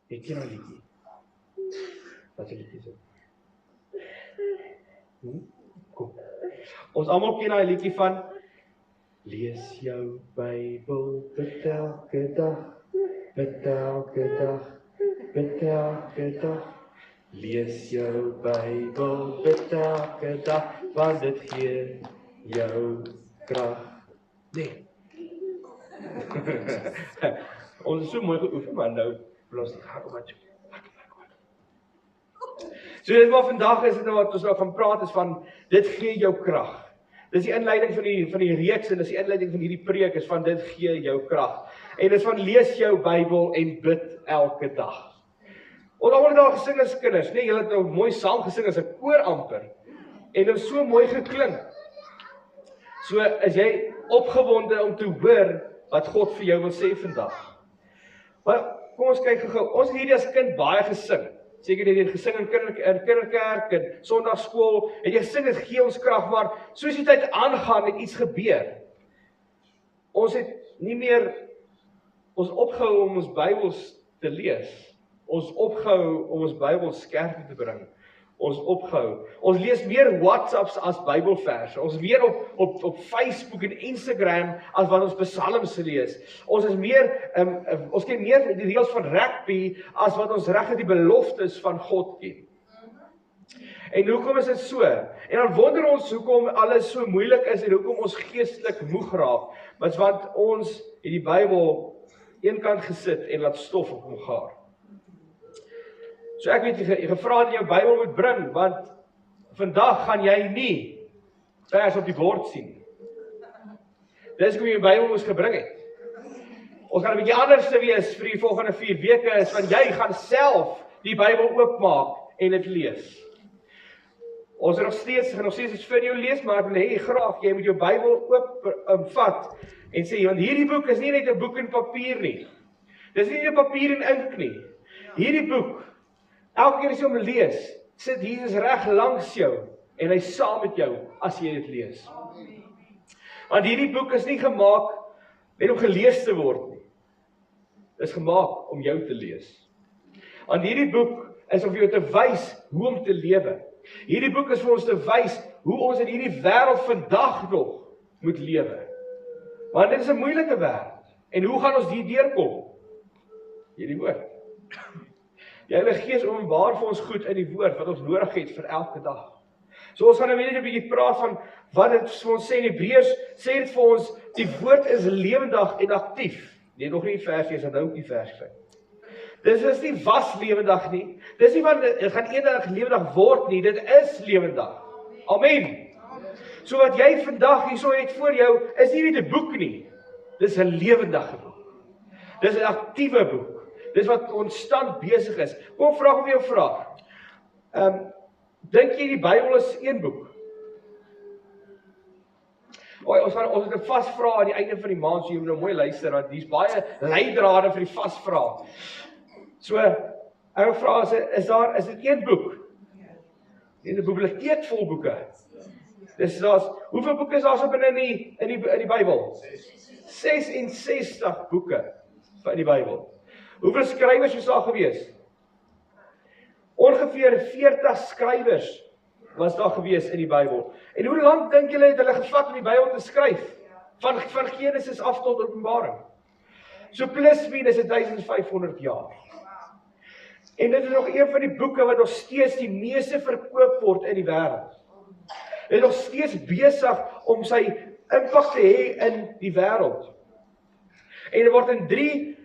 Het jy nou liedjie? Wat 'n liedjie is dit? Kom. Ons almal ken daai liedjie van lees jou Bybel, bid elke dag, bid elke dag, bid elke dag. Lees jou Bybel, bid elke dag, want dit gee jou krag. Nee. Ons is so mooi geoefen, maar nou los die hak op wat. So dit wat vandag is, dit wat ons nou gaan praat is van, dit gee jou krag. Dis die inleiding van die reeks en dis die inleiding van hierdie preek is van dit gee jou krag. En dis van lees jou Bybel en bid elke dag. Ons almal het daar gesing as kinders, nee, julle het nou mooi saam gesing as 'n koor amper. En dit is so mooi geklink. So is jy opgewonde om te hoor wat God vir jou wil sê vandag. Maar kom ons kyk gou. Ons het hierdie as kind baie gesing. Seker jy het gesing in kinderkerk en sonndagskool. En jy gesing dit gee ons krag, maar soos die tyd aangaan het iets gebeur. Ons het nie meer ons opgehou om ons Bybels te lees. Ons opgehou om ons Bybel skerp te bring. Ons opgehou. Ons lees meer WhatsApps as Bybelverse. Ons is meer op Facebook en Instagram as wat ons psalms lees. Ons is meer ons ken meer die reëls van rugby as wat ons regtig die beloftes van God ken. En hoekom is dit so? En dan wonder ons hoekom alles so moeilik is en hoekom ons geestelik moeg raak. Want ons het die Bybel eenkant gesit en laat stof op hom gaar. So ek weet jy gevra dat jy jou Bybel moet bring, want vandag gaan jy nie vers op die bord sien. Dis hoe jy jou Bybel moes gebring het. Ons gaan 'n bietjie anders te wees vir die volgende 4 weke is, want jy gaan self die Bybel oopmaak en dit lees. Ons gaan nog steeds vir jou lees, maar ek wil hê graag jy moet jou Bybel oop vat en sê, want hierdie boek is nie net 'n boek in papier nie. Dis nie 'n papier en ink nie. Hierdie boek, elke keer as jy hom lees, sit Jesus reg langs jou en hy saam met jou as jy dit lees. Want hierdie boek is nie gemaak net om gelees te word nie. Dit is gemaak om jou te lees. Want hierdie boek is om vir jou te wys hoe om te lewe. Hierdie boek is vir ons te wys hoe ons in hierdie wêreld vandag nog moet lewe. Want dit is 'n moeilike wêreld. En hoe gaan ons hier deurkom? Hierdie woord. Die Heilige Gees openbaar vir ons goed in die woord wat ons nodig het vir elke dag. So ons gaan nou net 'n bietjie praat van wat dit vir ons sê in Hebreërs, sê dit vir ons, die woord is lewendig en aktief. Nee, nog nie die vers nie, is nou ook die vers kry. Dis is nie was lewendig nie. Dis nie van dit gaan eendag lewendig word nie, dit is lewendig. Amen. So wat jy vandag hierso het voor jou, is nie net 'n boek nie. Dis 'n lewendige boek. Dis 'n aktiewe boek. Dis wat konstant besig is. Kom vraag of jy vra. Dink jy die Bybel is een boek? Ons het 'n vasvraag aan die einde van die maand, so jy moet nou mooi luister, want hier's baie leidrade vir die vasvraag. So, ek vra is dit een boek? Nee, 'n biblioteek vol boeke. Hoeveel boeke is daar so binne in die Bybel? 66 boeke in die Bybel. Hoeveel skrywers is daar gewees? Ongeveer 40 skrywers was daar gewees in die Bybel. En hoe lank dink julle het hulle gevat om die Bybel te skryf? Van Genesis af tot Openbaring. So plus minus 1500 jaar. En dit is nog een van die boeke wat nog steeds die meeste verkoop word in die wêreld. Dit is nog steeds besig om sy impak te hê in die wêreld. En dit word in drie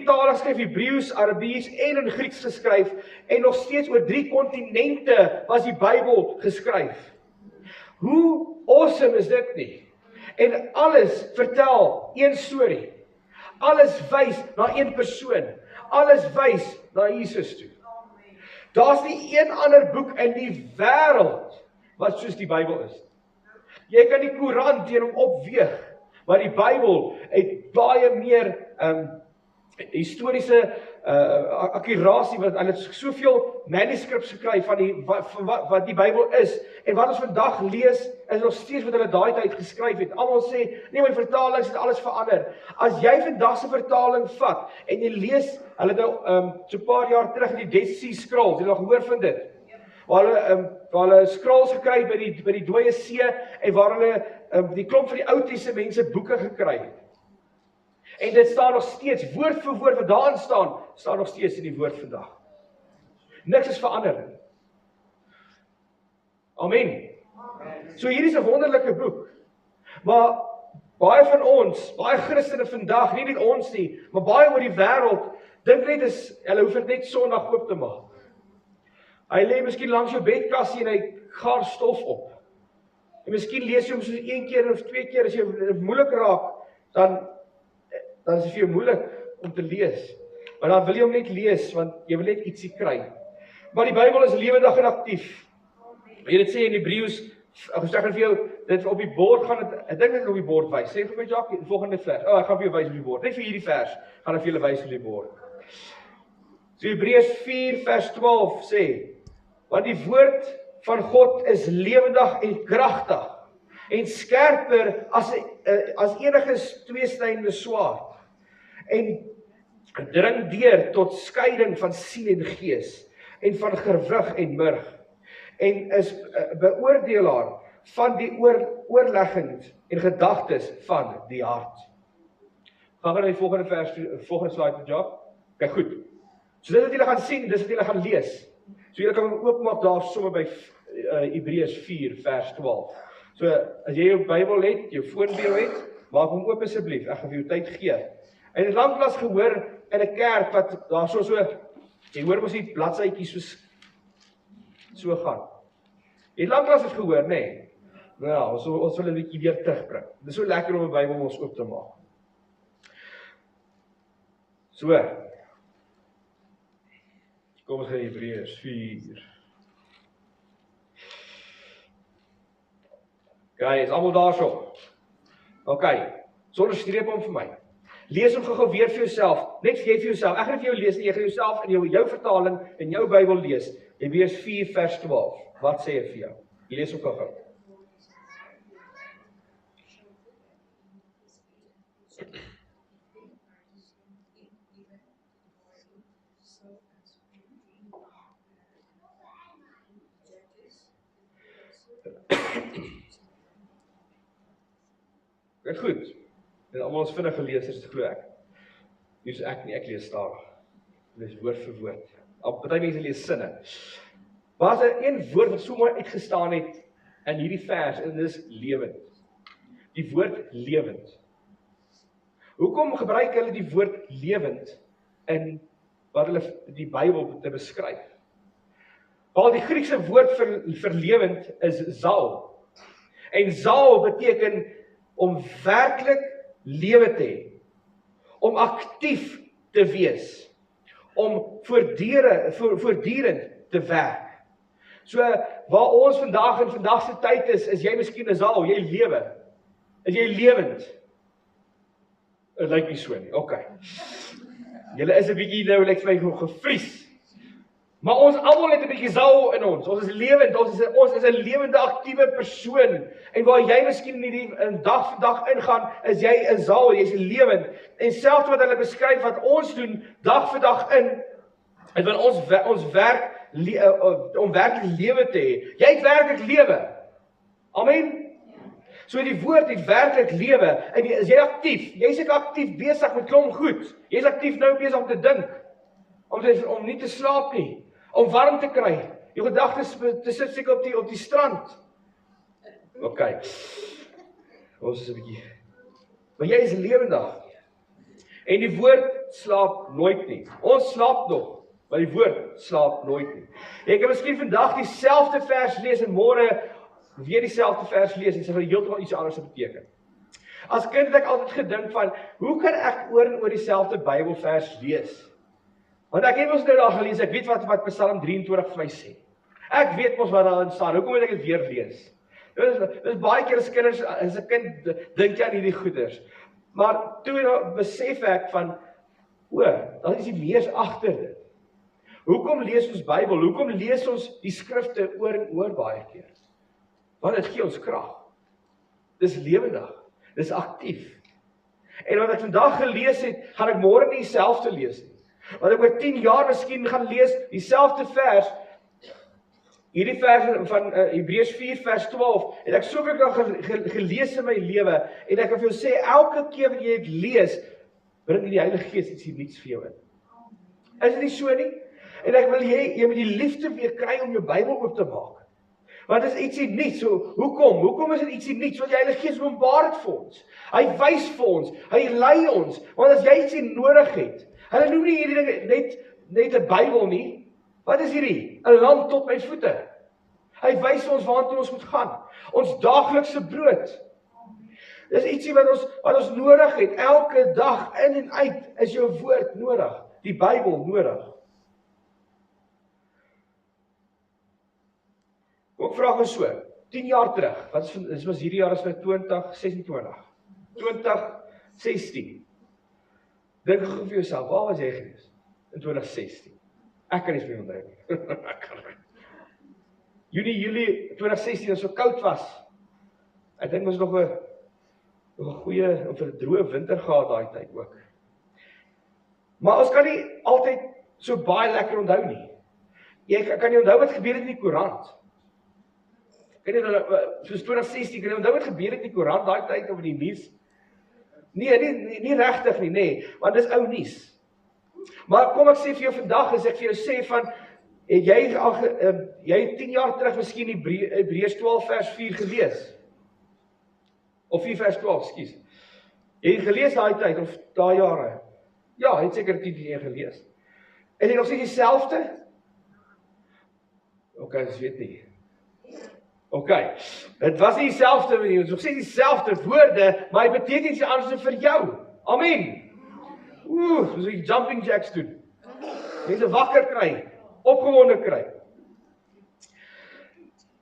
tale geskryf, Hebreëus, Arabies en in Grieks geskryf, en nog steeds oor 3 kontinente was die Bybel geskryf. Hoe awesome is dit nie? En alles vertel een storie. Alles wys na een persoon. Alles wys na Jesus toe. Daar's nie een ander boek in die wêreld wat soos die Bybel is. Jy kan die Koran teen hom opweeg, maar die Bybel het baie meer historiese akkurasie, wat hulle soveel manuscripts gekry van wat die Bybel is, en wat ons vandag lees, is nog steeds wat hulle daai tyd geskryf het. Almal sê, nee, my vertalings het alles verander. As jy vandag se vertaling vat, en jy lees, hulle nou, so 'n paar jaar terug, die Dead Sea Scrolls, jy het nog gehoor van dit? Waar hulle scrolls gekry by die dooie see, en waar hulle die klomp van die Ou Testament se boeke gekry het. En dit staan nog steeds, woord vir woord wat daarin staan nog steeds in die woord vandag. Niks is verander. Amen. So hier is 'n wonderlike boek. Maar baie van ons, baie Christene vandag, nie net ons nie, maar baie oor die wêreld, dink net hulle hoef dit net Sondag oop te maak. Hy lê miskien langs jou bedkassie en hy gaar stof op. En miskien lees jy hom so 1 keer of 2 keer, as jy moeilik raak, dan is dit vir jou moeilik om te lees. Maar dan wil jy hom net lees, want jy wil net ietsie kry. Maar die Bybel is lewendig en aktief. Jy dit sê in Hebreërs, ek sê vir jou, dit op die bord gaan dit, ek dink dit op die bord wys. Sê vir my Jacques, die volgende vers. Ek gaan vir jou wys op die bord. Net vir hierdie vers, gaan ek vir julle wys op die bord. So Hebreërs 4 vers 12 sê, want die woord van God is lewendig en kragtig, en skerper as enige tweesnydende swaard, en dring deur tot skeiding van siel en gees, en van gewrig en murg, en is beoordelaar van die oorleggings en gedagtes van die hart. Gaan we na die volgende vers, volgende slide, Jacques? Kijk goed. So dit wat julle gaan sien, dis wat julle gaan lees. So julle kan hom oopmaak daar sommer by Hebreërs 4 vers 12. So as jy jou Bybel het, jou foon by jou het, maak hom oop asseblief. Ek gaan vir jou tyd gee. En het lanklaas gehoor in 'n kerk wat daar so jy hoor mos die bladsytjies so gaan. Jy het lanklaas het gehoor, nê? Nee. Nou, ons wil 'n bietjie weer terugbring. Dit is so lekker om 'n Bybel ons oop te maak. So. Kom ons gaan Hebreërs 4. Okay, is almal daarso? Okay. Sonder streep hom vir my. Lees hom gou weer vir jouself. Net jy vir jouself. Ek gaan vir jou lees en jy gaan jouself in jou vertaling in jou Bybel lees. Hebreërs 4 vers 12. Wat sê hy vir jou? Lees hom gou. Dit goed. En almal ons vinnig gelees het, glo ek. Nie so ek nie, ek lees stadig. Lees woord vir woord. Party mense lees sinne. Maar as een woord wat so mooi uitgestaan het in hierdie vers, en dit is lewend. Die woord lewend. Hoekom gebruik hulle die woord lewend in wat hulle die Bybel te beskryf? Wel, die Griekse woord vir lewend is zaal. En zaal beteken om werklik lewe te hê, om aktief te wees, om voortdurend te werk. So, waar ons vandag in vandag se tyd is jy miskien 'n zaal, jy lewe. Is jy lewend? Dit lyk nie so nie, okay. Julle is 'n bietjie nou, lyk vir my gevries. Maar ons almal het 'n bietjie zaal in ons. Ons is lewend, ons is 'n lewende aktiewe persoon. En waar jy miskien in dag vir dag ingaan, is jy 'n zaal, jy's lewend. En selfs wat hulle beskryf wat ons doen dag vir dag in, is want ons werk om werklik lewe te hê. Jy het werklik lewe. Amen. So die woord het werklik lewe. En is jy aktief? Jy's ek aktief besig met klomp goed. Jy's aktief nou besig om te dink. Om nie te slaap nie. Om warm te kry. Jou gedagtes te sit seker op die strand. OK. Ons is 'n bietjie. Maar jy is lewendig. En die woord slaap nooit nie. Ons slaap nog, maar die woord slaap nooit nie. Jy kan miskien vandag dieselfde vers lees en môre weer dieselfde vers lees en dit sal heeltemal iets anders beteken. As kind het ek altyd gedink van, hoe kan ek oor en oor dieselfde Bybelvers lees? Want ek het ons nou daar gelees, ek weet wat Psalm 23 vir my sê. Ek weet mos wat daarin staan, hoekom moet ek dit weer lees? Dis baie keer as kinders, as 'n kind, dink jy aan hierdie goeders. Maar toe besef ek van, Dan is die mees agter dit. Hoekom lees ons Bybel? Hoekom lees ons die skrifte oor en oor baie keer? Want dit gee ons krag. Dis lewendig, dis aktief. En wat ek vandag gelees het, gaan ek môre nie dieselfde lees nie. Want ek oor 10 jaar miskien gaan lees dieselfde vers, hierdie vers van Hebreërs 4 vers 12, en ek soveel gelees in my lewe, en ek kan vir jou sê, elke keer wat jy dit lees, bring die Heilige Gees iets nuuts vir jou in. Is dit nie so nie? En ek wil jy moet die liefde weer kry om jou Bybel oop te maak. Want dit is ietsie nuuts. So, hoekom is dit ietsie nuuts? Want die Heilige Gees openbaar dit vir ons. Hy wys vir ons, hy lei ons. Want as jy ietsie nodig het, hulle noem nie hierdie net 'n Bybel nie. Wat is hierdie? 'n Lamp tot my voete. Hy wys ons waartoe ons moet gaan. Ons daaglikse brood. Dis ietsie wat ons nodig het. Elke dag in en uit is jou woord nodig. Die Bybel nodig. Kom ek vra gou so, 10 jaar terug, dit was hierdie jaar is nou 2026. 2016. Dink gou vir jouself, waar was jy gewees in 2016? Ek kan nie meer onthou nie. Julie 2016 as so koud was. Ek dink ons nog 'n goeie of 'n droë winter gehad daai tyd ook. Maar ons kan nie altyd so baie lekker onthou nie. Jy kan nie onthou wat gebeur het in die koerant. Kan jy soos 2016 kan jy onthou wat gebeur het in die koerant daai tyd of in die nuus? Nee, regtig nie, nee, want dis ou nuus. Maar kom ek sê vir jou vandag, as ek vir jou sê van, het jy 10 jaar terug miskien Hebreërs 12 vers 4 gelees? Of 4 vers 12, ekskuus. Jy het gelees daai tyd, of daai jare? Ja, het seker 10 gelees. Is dit nog steeds dieselfde? OK, ek weet nie. OK, dit was nie dieselfde nie, ons nog steeds dieselfde woorde, maar hy beteken iets anders vir jou. Amen. Soos die jumping jacks doen. Mense wakker kry, opgewonde kry.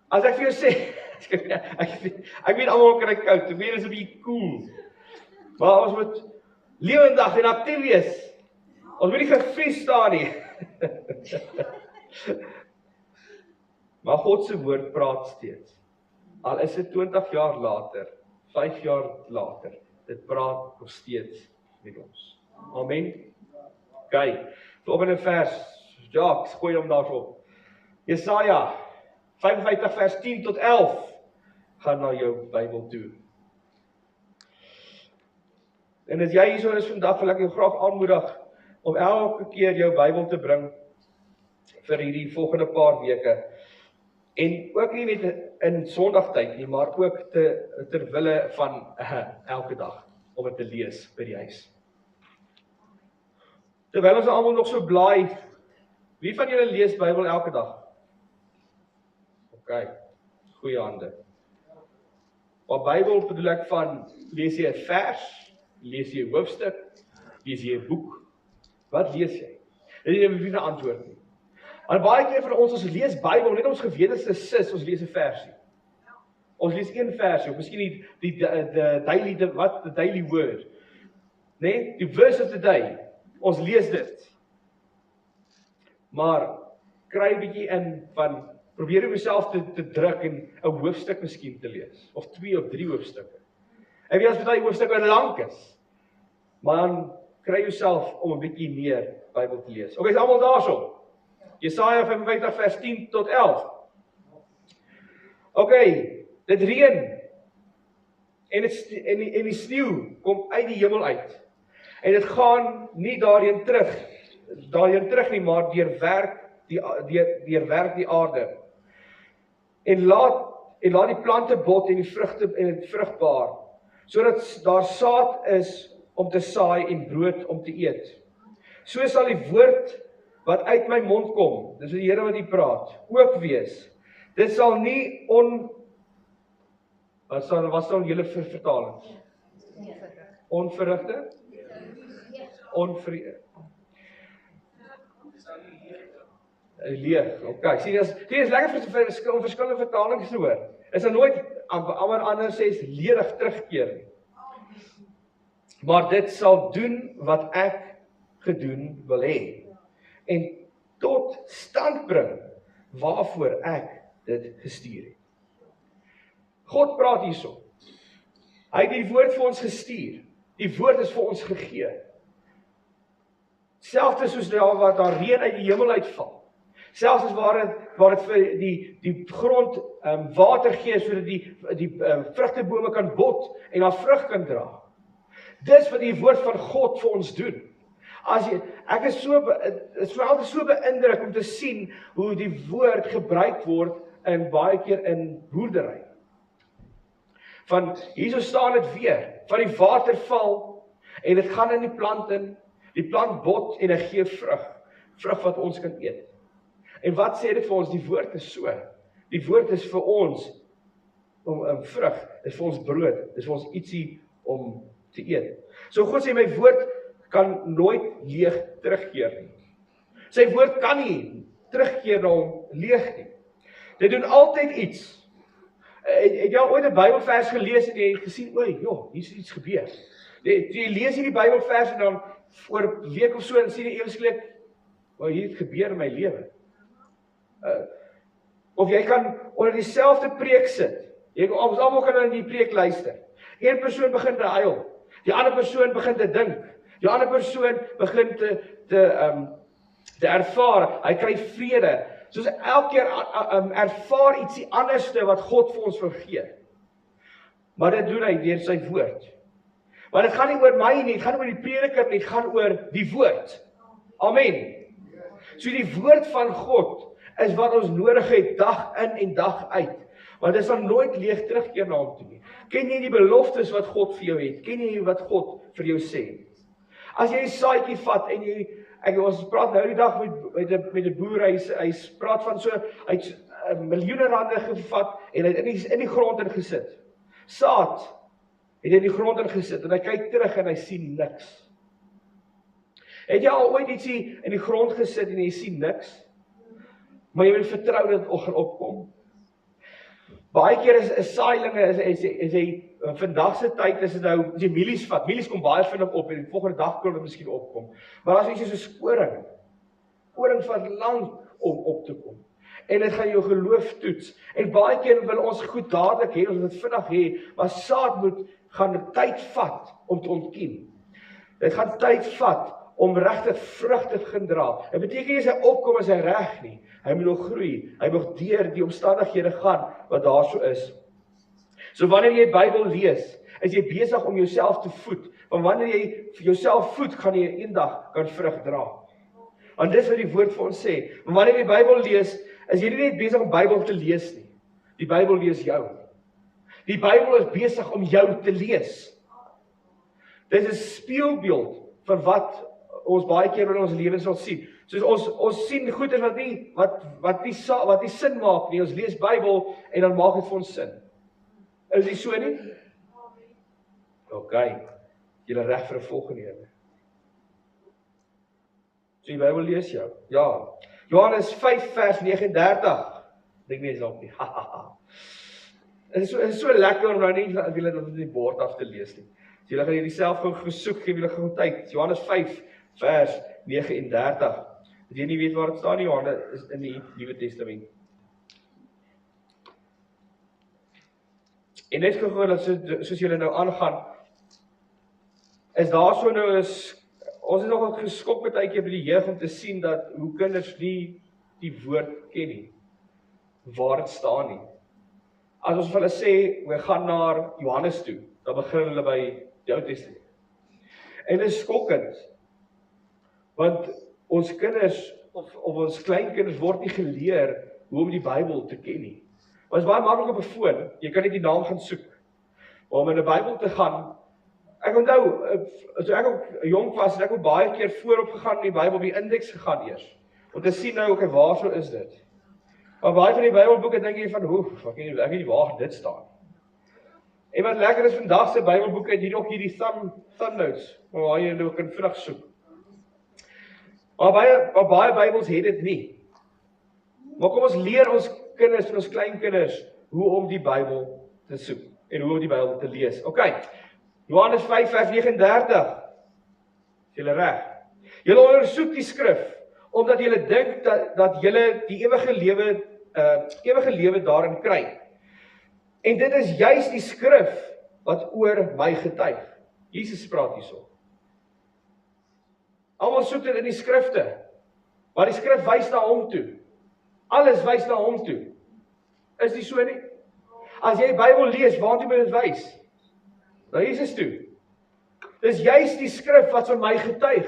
As ek vir jou sê, ek weet almal kry koud, ek weet dit is 'n bietjie cool. Maar ons moet lewendig en aktief wees. Ons moet nie gevries staan nie. Maar God se woord praat steeds. Al is dit 20 jaar later, 5 jaar later, dit praat nog steeds met ons. Amen. OK. Volgende vers, Jacques, gooi hom daarop. Jesaja 55 vers 10 tot 11 gaan na jou Bybel toe. En as jy hierso is vandag, wil ek jou graag aanmoedig om elke keer jou Bybel te bring vir hierdie volgende paar weke. En ook nie net in Sondagtyd nie, maar ook ter wille van elke dag om dit te lees by die huis. Terwyl ons almal nog so blaai, wie van julle lees Bybel elke dag? OK, goeie hande. Maar Bybel bedoel ek van, lees jy 'n vers, lees jy 'n hoofstuk, lees jy 'n boek? Wat lees jy? Dit is nie 'n antwoord nie. Maar baie keer vir ons lees Bybel, net ons gewete is ons lees 'n versie. Ons lees een versie, of miskien die daily word. Nee, die verse of the day. Ons lees dit. Maar kry 'n bietjie in van probeer om jouself te druk en 'n hoofstuk miskien te lees, of 2 of 3 hoofstukke. En wie as baie hoofstukke lank is, maar dan kry jouself om 'n bietjie meer Bybel te lees. OK, is almal daarso? Jesaja 55 vers 10 tot 11. OK, dit reën. En die sneeu kom uit die hemel uit. En dit gaan nie daarheen terug nie, maar deurwerk die aarde. En laat die plante bot en die vrugte en vrugbaar, sodat daar saad is om te saai en brood om te eet. So sal die woord wat uit my mond kom, dis die Here wat hier praat, ook wees. Dit sal nie wat sal julle vertalings? Onverrigte? Leeg, OK. Sien, dit is lekker om verskillende vertalings te hoor. Is daar nooit ander sê ledig terugkeer nie. Maar dit sal doen wat ek gedoen wil hê. En tot stand bring waarvoor ek dit gestuur het. God praat hierso. Hy het die woord vir ons gestuur. Die woord is vir ons gegee. Selfs soos waar daar reën uit die hemel uitval. Selfs as waar dit vir die grond water gee sodat die vrugtebome kan bot en daar vrug kan dra. Dis wat die woord van God vir ons doen. Ek is altyd so beïndruk om te sien hoe die woord gebruik word in baie keer in boerdery. Van hierso staan dit weer, van die water val en dit gaan in die plant in, die plant bot en hy gee vrug wat ons kan eet. En wat sê dit vir ons? Die woord is so. Die woord is vir ons om vrug, is vir ons brood, is vir ons ietsie om te eet. So God sê my woord kan nooit leeg terugkeer nie. Sy woord kan nie terugkeer na hom leeg nie. Dit doen altyd iets. Het jy al ooit 'n Bybelvers gelees en jy gesien, hier is iets gebeur. Jy lees hierdie Bybelvers en dan voor 'n week of so en sien jy eweslik, hier het gebeur in my lewe. Of jy kan onder dieselfde preek sit. Ons almal kan in die preek luister. Een persoon begin te huil, die ander persoon begin te dink, die ander persoon begin te ervaar, hy kry vrede. Soos elke keer ervaar ietsie anderste wat God vir ons wil gee. Maar dit doen hy deur sy woord. Maar dit gaan nie oor my nie, dit gaan nie oor die prediker nie, dit gaan oor die woord. Amen. So die woord van God is wat ons nodig het dag in en dag uit. Want dit sal nooit leeg terugkeer na hom toe nie. Ken jy die beloftes wat God vir jou het? Ken jy wat God vir jou sê? As jy 'n saadjie vat en ons praat nou die dag met 'n boer, hy praat van so, hy het miljoene rande gevat en hy het in die grond ingesit. Saad het hy in die grond ingesit en hy kyk terug en hy sien niks. Het jy al ooit ietsie in die grond gesit en jy sien niks? Maar jy wil vertrou dat dit gaan opkom. Baie keer is saailinge, is hy vandag se tyd is dit nou, as jy mielies vat, mielies kom baie vinnig op en die volgende dag kan dit miskien opkom. Maar as jy soos 'n koring vat lank om op te kom. En dit gaan jou geloof toets. En baie keer wil ons goed dadelik hê, ons wil dit vinnig hê, maar saad gaan tyd vat om te ontkiem. Dit gaan tyd vat om regtig vrug te gaan dra. Dit beteken nie sy opkom as hy reg nie. Hy moet nog groei. Hy moet deur die omstandighede gaan wat daar so is. So wanneer jy Bybel lees, is jy besig om jouself te voed. Want wanneer jy jouself voed, gaan jy eendag kan vrug dra. Want dis wat die woord vir ons sê. Maar wanneer jy Bybel lees, is jy nie net besig om Bybel te lees nie. Die Bybel lees jou. Die Bybel is besig om jou te lees. Dit is 'n spieelbeeld van wat ons baie keer in ons lewens sal sien. Soos ons sien goeders wat nie sin maak nie. Ons lees Bybel en dan maak dit vir ons sin. Is dit so nie? OK. Julle reg vir 'n volgende een. So die Bybel lees jou. Ja. Johannes 5 vers 39. Dink nie is op nie. Dit is so lekker om nou nie julle op die bord af te lees nie. So julle gaan hierdie self gou gesoek, gee julle gou tyd. Johannes 5 vers 39. As jy nie weet waar dit staan nie, Johannes is in die Nuwe Testament. En net gehoor dat soos julle nou aangaan, is daar so nou ons is nogal geskok met uitjie by die jeug om te sien dat hoe kinders nie die woord ken nie, waar dit staan nie. As ons vir hulle sê, we gaan na Johannes toe, dan begin hulle by die Ou Testament. En dit is skokkend, want ons kinders, of ons kleinkinders word nie geleer hoe om die Bybel te ken nie. Maar is baie maklik op 'n foon, jy kan net die naam gaan soek. Maar om in 'n Bybel te gaan, ek onthou, as ek ook jonk was, het ek ook baie keer voorop gegaan in die Bybel, op die indeks gegaan eers, om te sien nou, waar so is dit. Maar baie van die Bybelboeke dink jy van, ek weet nie waar dit staan. En wat lekker is, vandag se Bybelboeke het hier ook hierdie thumbnails, waar jy nou kan vinnig soek. Maar baie Bybels het dit nie. Maar kom ons leer ons kinders en ons kleinkinders hoe om die Bybel te soek en hoe om die Bybel te lees. OK, Johannes 5 vers 39. Is julle reg? Julle ondersoek die skrif, omdat julle dink dat julle die ewige lewe daarin kry. En dit is juis die skrif wat oor my getuig. Jesus praat hierso. Almal soek dit in die skrifte, maar die skrif wys na hom toe. Alles wys na hom toe. Is nie so nie? As jy die Bybel lees, waartoe moet dit wys? Na Jesus toe. Dis juis die skrif wat vir my getuig.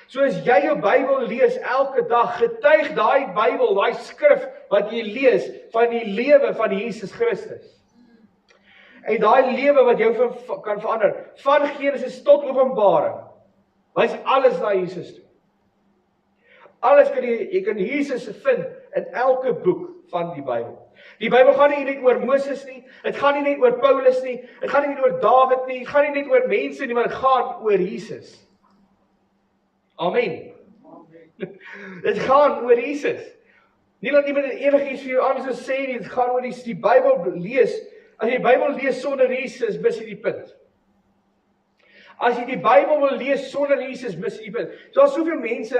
So as jy jou Bybel lees elke dag, getuig daai Bybel, daai skrif wat jy lees van die lewe van Jesus Christus. En daai lewe wat jou kan verander, van Genesis tot Openbaring, wys alles na Jesus toe. Alles jy kan Jesus vind in elke boek van die Bybel. Die Bybel gaan nie net oor Moses nie, dit gaan nie net oor Paulus nie, dit gaan nie net oor Dawid nie, dit gaan nie net oor mense nie, maar dit gaan oor Jesus. Amen. Dit gaan oor Jesus. Nie dat iemand enigiets vir jou anders sê nie, dit gaan oor die Bybel lees. As jy die Bybel lees sonder Jesus, mis jy die punt. As jy die Bybel wil lees sonder Jesus, mis jy die punt. So daar is soveel mense,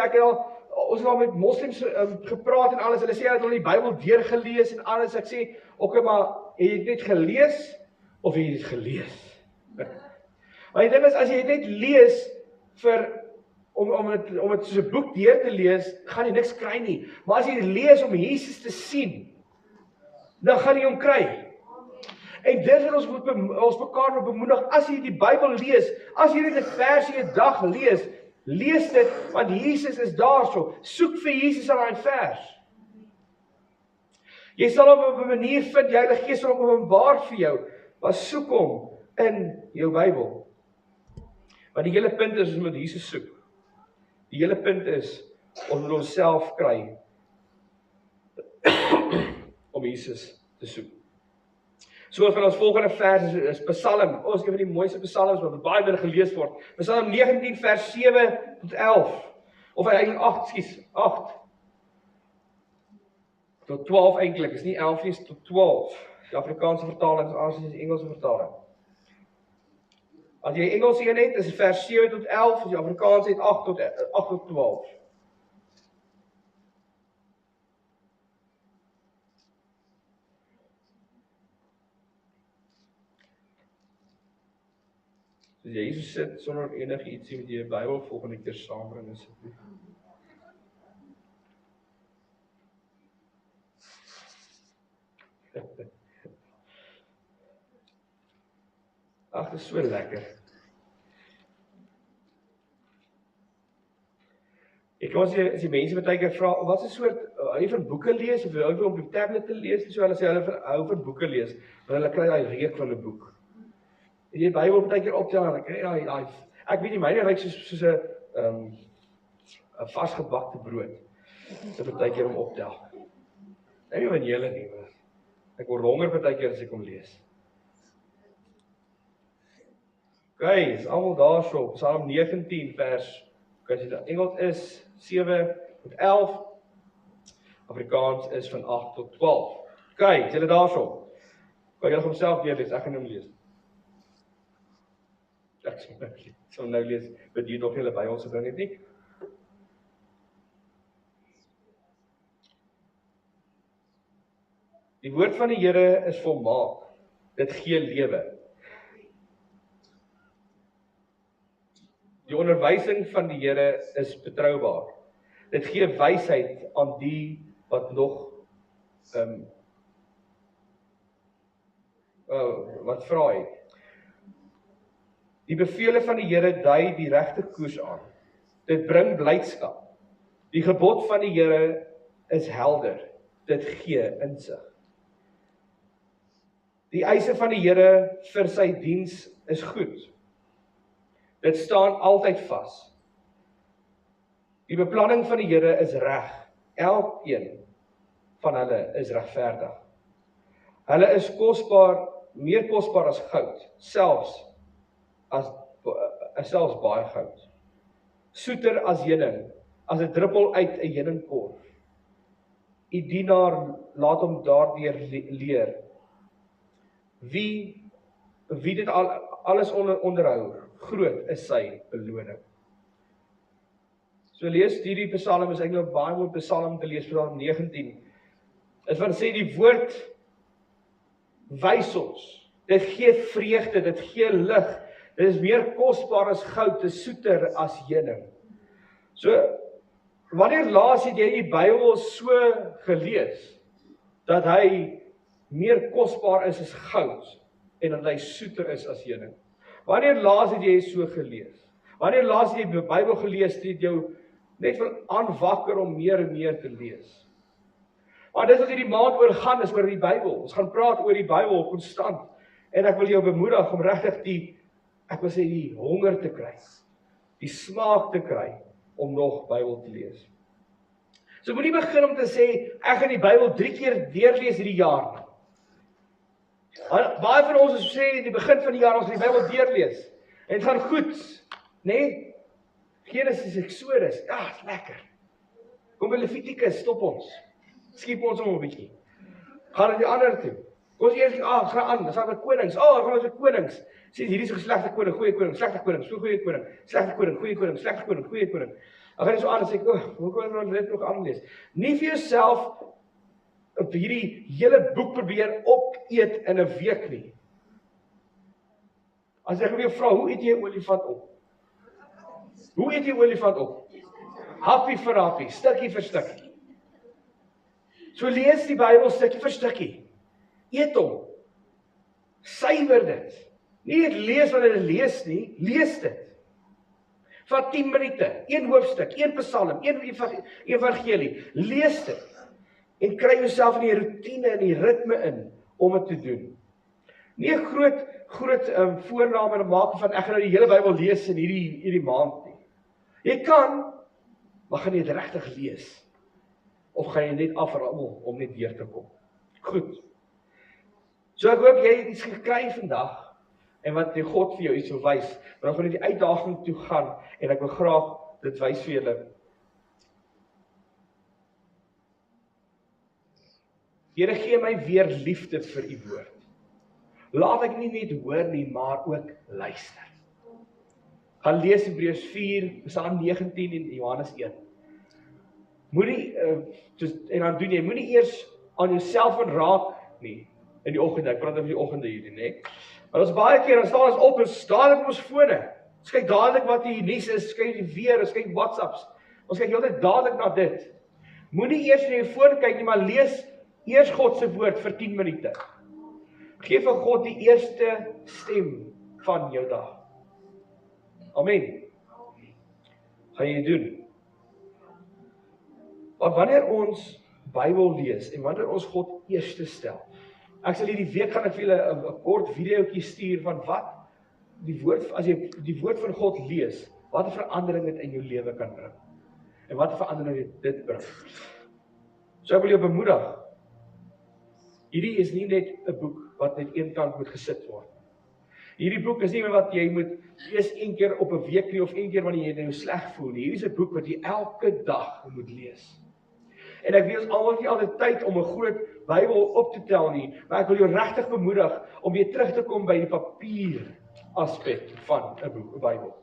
ons het al met moslims gepraat en alles, hulle sê hulle het al die Bybel deurgelees en alles, ek sê, okay, maar het jy dit gelees, of het jy dit gelees? Maar die ding is, as jy dit lees, om het soos 'n boek deur te lees, gaan jy niks kry nie, maar as jy dit lees om Jesus te sien, dan gaan jy hom kry. En dit wat ons mekaar moet bemoedig, as jy die Bybel lees, as jy net 'n versie 'n dag lees dit, want Jesus is daarso. Soek vir Jesus in daai vers. Jy sal hom op 'n manier vind, die Heilige Gees sal hom openbaar vir jou, maar soek hom in jou Bybel. Want die hele punt is, ons moet Jesus soek. Die hele punt is, ons moet onsself kry, om Jesus te soek. So van ons volgende vers is Psalm, ons een van die mooiste psalms wat baie meer gelees word. Psalm 19 vers 7 tot 11. Of eintlik 8 tot 12 eintlik, is nie 11 nie, is tot 12. Die Afrikaanse vertaling is anders as die Engelse vertaling. As jy Engels een het, is vers 7 tot 11, as jy Afrikaans het 8 tot 12. As jy hier sit sonder enige ietsie met jy Bybel volgende keer saambring asseblief. Ag, dit is so lekker. Ek kan as die mense baie keer vra, wat is 'n soort, hou jy van boeke lees, of hou jy om op die tablet te lees, so hulle sê hulle hou van boeke lees, want hulle kry daai reuk van 'n boek. En jy Bybel baie keer optel, en ek kry daai, ek weet nie, myne lyk soos 'n vasgebakte brood, so baie keer om optel. Ek weet nie van julle nie, maar ek word honger baie keer as ek hom lees. Okay, is almal daarso, Psalm 19 vers, as jy dit Engels is 7 tot 11, Afrikaans is van 8 tot 12. Okay, is julle daarso? Kan julle homself weer lees, ek gaan hom lees. Ek sal nou lees, wat jy nog julle by ons gebring het nie. Die woord van die Here is volmaak, dit gee lewe. Die onderwysing van die Here is betroubaar. Dit gee wysheid aan die wat nog wat vra het. Die bevele van die Here dui die regte koers aan. Dit bring blydskap. Die gebod van die Here is helder. Dit gee insig. Die eise van die Here vir sy diens is goed. Dit staan altyd vas. Die beplanning van die Here is reg. Elkeen van hulle is regverdig. Hulle is kosbaar, meer kosbaar as goud, selfs baie goud. Soeter as heuning, as 'n druppel uit 'n heuningkorf. U dienaar laat hom daardeur leer. Wie dit alles onderhou, groot is sy beloning. So lees hierdie Psalm, is eintlik baie mooi Psalm te lees, Psalm 19. Dit van sê die woord wys ons. Dit gee vreugde, dit gee lig. Dit is meer kosbaar as goud, dit is soeter as heuning. So, wanneer laas het jy die Bybel so gelees, dat hy meer kosbaar is as goud, en dat hy soeter is as heuning? Wanneer laas het jy so gelees? Wanneer laas het jy die Bybel gelees, het jou net wil aanwakker om meer en meer te lees? Maar dis wat hierdie maand oor gaan, is oor die Bybel. Ons gaan praat oor die Bybel konstant. En ek wil jou bemoedig om regtig die honger te kry, die smaak te kry, om nog Bybel te lees. So moenie begin om te sê, ek gaan die Bybel 3 keer deurlees hierdie jaar. Baie van ons sê, in die begin van die jaar, ons gaan die Bybel deurlees. En het gaan goed, nee? Genesis, Exodus, is lekker. Kom by Levitikus, stop ons. Skiep ons om 'n bietjie. Gaan na die ander toe. Kom ons eers, gaan aan, dan staan daar konings. Gaan ons met konings. Sê hierdie is 'n slegte koning, goeie koning, slegte koning, so goeie koning, slegte koning, goeie koning, slegte koning, goeie koning. Dan gaan jy so aan en sê, hoe kan ons dit nog aanlees? Nie vir jouself op hierdie hele boek probeer opeet in 'n week nie. As ek weer vra, hoe eet jy 'n olifant op? Hoe eet jy 'n olifant op? Happie vir happie, stukkie vir stukkie. So lees die Bybel stukkie vir stukkie. Eet hom. Suiwer dit. Nie net lees wat jy lees nie, lees dit. Vat 10 minute, 1 hoofstuk, 1 Psalm, 1 evangelie, lees dit. En kry jouself in die routine en die ritme in om dit te doen. Nie 'n groot voorname maak van ek gaan nou die hele Bybel lees in hierdie maand nie. Jy kan, maar gaan jy dit regtig lees? Of gaan jy net aframmel om net deur te kom? Goed. So ek hoop jy het iets gekry vandag, en wat die God vir jou iets wil wys, maar dan gaan jy die uitdaging toe gaan, en ek wil graag dit wys vir julle. Here, gee my weer liefde vir u woord. Laat ek nie net hoor nie, maar ook luister. Gaan lees Hebreërs 4, Psalm 19 en Johannes 1. Moenie, en dan doen jy, moenie eers aan jouself raak nie, in die oggend, ek praat over die oggende hierdie, nee. Maar ons baie keer, dan staan ons op, en dadelik op ons fone. Ons kyk dadelik wat die nuus is, kyk die weer, ons kyk WhatsApps. Ons kyk altyd dadelik na dit. Moenie eers na jou foon kyk nie, maar lees eers God se woord vir 10 minute. Geef vir God die eerste stem van jou dag. Amen. Gaan jy doen. Maar wanneer ons Bybel lees, en wanneer ons God eerste stel, ek sal hierdie week gaan ek vir julle 'n kort videoetjie stuur van wat as jy die woord van God lees, wat 'n verandering dit in jou lewe kan bring. En wat 'n verandering dit bring. So ek wil jou bemoedig. Hierdie is nie net 'n boek wat net een kant moet gesit word. Hierdie boek is nie wat jy moet lees een keer op 'n week nie, of een keer wanneer jy jou sleg voel nie. Hierdie is 'n boek wat jy elke dag moet lees. En ek weet ons almal het nie altyd tyd om 'n groot Bybel op te tel nie, maar ek wil jou regtig bemoedig om weer terug te kom by die papier aspek van 'n boek, 'n Bybel.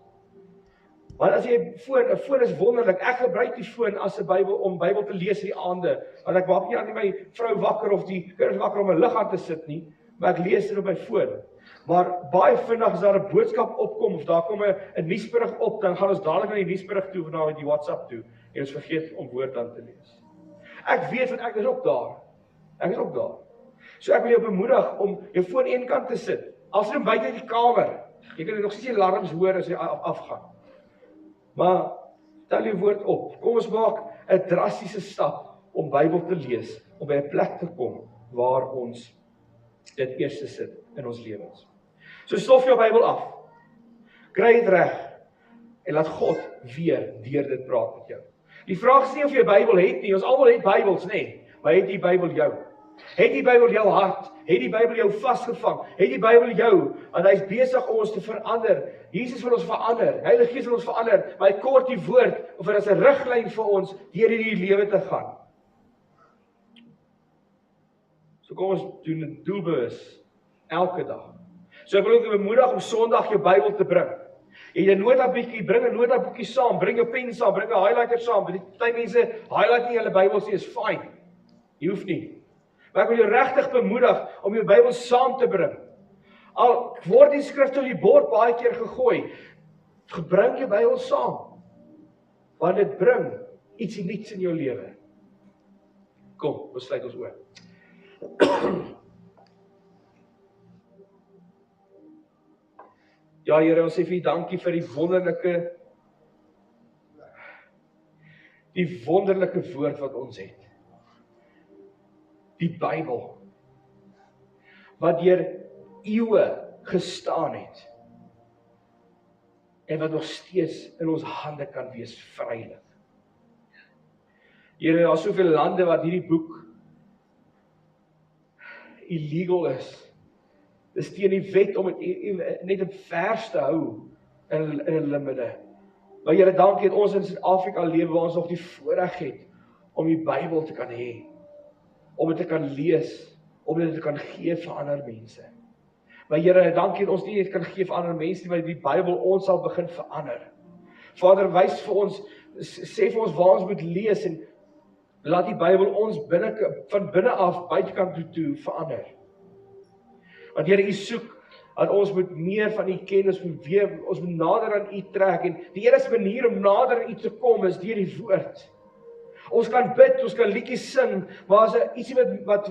Want as jy 'n foon is wonderlik. Ek gebruik die foon as 'n Bybel om Bybel te lees in die aande. Want ek maak nie aan my vrou wakker of die kinders wakker om 'n lig aan te sit nie, maar ek lees dit op my foon. Maar baie vinnig as daar 'n boodskap opkom of daar kom 'n nuusberig op, dan gaan ons dadelik na die nuusberig toe of na die WhatsApp toe en ons vergeet om woord aan te lees. Ek weet want ek is ook daar. So ek wil jou bemoedig om jou foon een kant te sit. As jy buite in die kamer, jy kan nog steeds die alarms hoor as jy afgaan. Maar tel jou woord op. Kom ons maak 'n drastiese stap om Bybel te lees, om by 'n plek te kom waar ons dit eerste sit in ons lewens. So stof jou Bybel af. Kry dit reg en laat God weer deur dit praat met jou. Die vraag is nie of jy 'n Bybel het nie. Ons almal het Bybels, nê? Maar het die Bybel jou? Het die Bybel jou hart? Het die Bybel jou vasgevang? Het die Bybel jou? Want hy is besig om ons te verander. Jesus wil ons verander. Heilige Gees wil ons verander. Maar hy kort die woord of dit is 'n riglyn vir ons deur hierdie lewe te gaan. So kom ons doen dit doelbewus elke dag. So ek wil ook bemoedig om Sondag jou Bybel te bring. Het jy 'n notaboekie, bring 'n notaboekie saam, bring jou pen saam, bring 'n highlighter saam. Party mense highlight nie hulle Bybels nie, is fyn. Jy hoef nie. Maar ek wil jou regtig bemoedig om jou Bybel saam te bring. Al word die skrif op die bord baie keer gegooi, bring jou Bybel saam. Want dit bring iets unieks in jou lewe. Kom, ons sluit ons oë. Ja, Here, ons sê vir U dankie vir die wonderlike woord wat ons het. Die Bybel, wat deur eeue gestaan het, en wat nog steeds in ons hande kan wees vrylik. Here, daar is soveel lande wat hierdie boek illegal is. Dis teen die wet om het net 'n vers te hou in hulle midde. Maar Here, dankie dat ons in Suid-Afrika lewe waar ons nog die voorreg het om die Bybel te kan hê, om dit te kan lees, om dit te kan gee vir ander mense. Maar Here, dankie dat ons nie net kan gee vir ander mense nie, maar die Bybel ons sal begin verander. Vader, wys vir ons, sê vir ons waar ons moet lees en laat die Bybel ons van binne af buitekant toe verander. Want Here, U soek dat ons moet meer van U ken, ons moet nader aan U trek en die enigste manier om nader aan U te kom is deur die woord. Ons kan bid, ons kan liedjies sing, maar as ietsie wat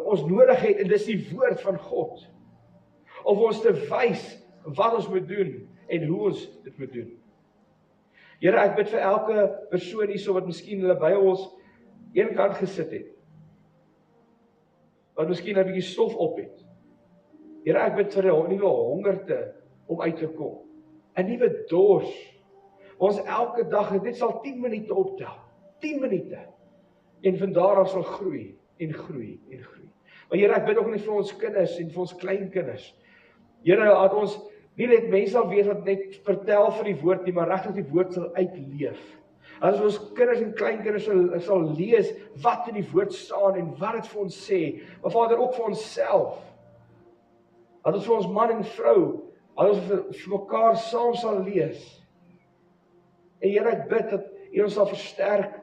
ons nodig het en dis die woord van God. Of ons te wys wat ons moet doen en hoe ons dit moet doen. Here, ek bid vir elke persoon hierso wat miskien hulle Bybels een kant gesit het. Wat miskien 'n bietjie stof op het. Here, ek bid vir 'n nuwe hongerte om uit te kom. 'n Nuwe dors. Ons elke dag dit sal 10 minute optel. 10 minute. En van daar af sal groei en groei en groei. Maar Here, ek bid ook net vir ons kinders en vir ons kleinkinders. Here, dat ons nie net mense sal wees wat net vertel van die woord nie, maar regtig die woord sal uitleef. As ons kinders en kleinkinders sal lees wat in die woord staan en wat dit vir ons sê, maar Vader ook vir onsself. Dat ons vir ons man en vrou, dat ons vir mekaar saam sal lees. En Here, ek bid dat U ons sal versterk,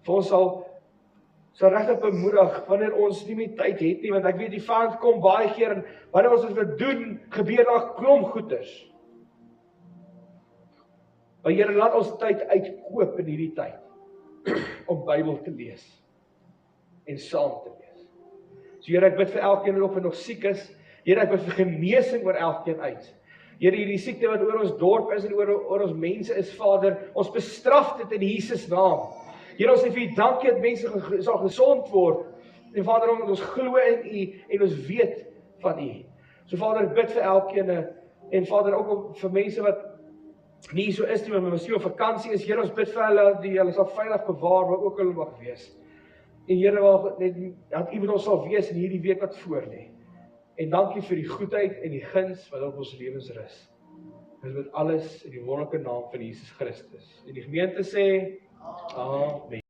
vir ons sal regtig bemoedig wanneer ons nie meer tyd het nie, want ek weet die vyand kom baie keer en wanneer ons dit wil doen, gebeur daar klomp goeters. Maar Here, laat ons tyd uitkoop in hierdie tyd om Bybel te lees en saam te lees. So Here, ek bid vir elkeen wat nog siek is. Here, ek bid vir genesing oor elkeen uit. Here, hierdie siekte wat oor ons dorp is en oor ons mense is, Vader, ons bestraf dit in Jesus naam. Here, ons sê vir U dankie dat mense sal gesond word. En Vader, omdat ons glo in U en ons weet van U. So Vader, ek bid vir elkeen en Vader ook vir mense wat nie so is nie, maar miskien op vakansie is. Here, ons bid vir hulle sal veilig bewaar waar ook hulle mag wees. En Here, dat U met ons sal wees in hierdie week wat voorlê. En dankie vir die goedheid en die guns wat op ons lewens rus. Ons met alles in die wonderlike naam van Jesus Christus. En die gemeente sê, Amen.